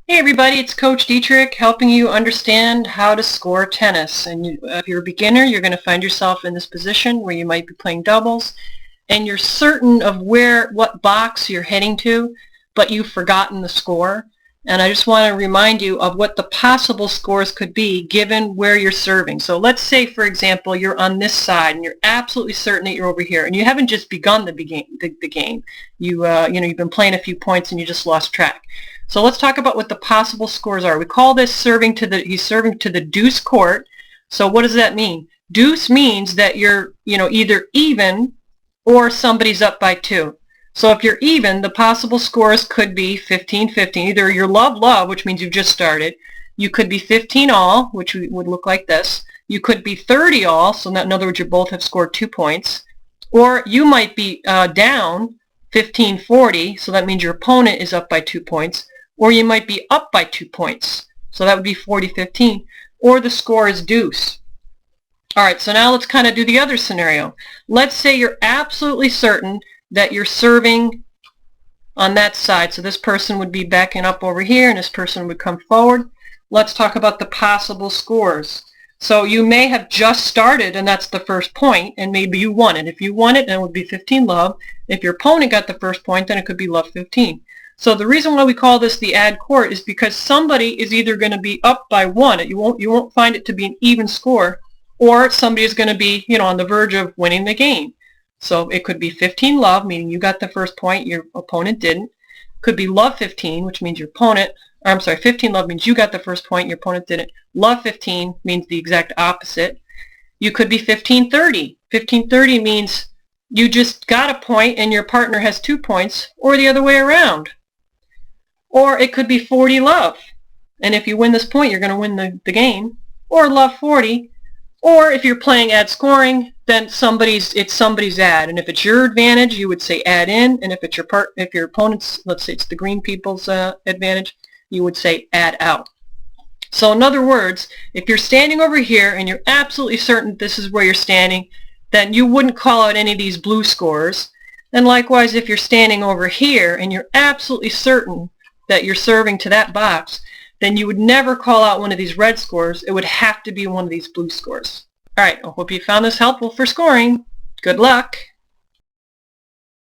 Hey everybody, it's Coach Dietrich helping you understand how to score tennis. And if you're a beginner, you're going to find yourself in this position where you might be playing doubles and you're certain of what box you're heading to, but you've forgotten the score. And I just want to remind you of what the possible scores could be given where you're serving. So let's say, for example, you're on this side and you're absolutely certain that you're over here and you haven't just begun the game. You've been playing a few points and you just lost track. So let's talk about what the possible scores are. We call this he's serving to the deuce court. So what does that mean? Deuce means that you're, either even or somebody's up by 2. So if you're even, the possible scores could be 15-15. Either you're love, which means you've just started. You could be 15 all, which would look like this. You could be 30 all, so in other words, you both have scored 2 points. Or you might be down 15-40, so that means your opponent is up by 2 points. Or you might be up by 2 points, so that would be 40-15. Or the score is deuce. All right, so now let's kind of do the other scenario. Let's say you're absolutely certain that you're serving on that side. So this person would be backing up over here, and this person would come forward. Let's talk about the possible scores. So you may have just started, and that's the first point, and maybe you won it. If you won it, then it would be 15 love. If your opponent got the first point, then it could be love 15. So the reason why we call this the ad court is because somebody is either going to be up by 1. You won't find it to be an even score, or somebody is going to be, on the verge of winning the game. So it could be 15 love, meaning you got the first point, your opponent didn't. Could be love 15, which means 15 love means you got the first point, your opponent didn't. Love 15 means the exact opposite. You could be 15-30. 15-30 means you just got a point and your partner has 2 points, or the other way around. Or it could be 40 love. And if you win this point, you're going to win the game. Or love 40. Or if you're playing ad scoring, then it's somebody's ad. And if it's your advantage, you would say add in. And if your opponent's, let's say it's the green people's advantage, you would say add out. So in other words, if you're standing over here and you're absolutely certain this is where you're standing, then you wouldn't call out any of these blue scores. And likewise, if you're standing over here and you're absolutely certain that you're serving to that box, then you would never call out one of these red scores. It would have to be one of these blue scores. All right, I hope you found this helpful for scoring. Good luck.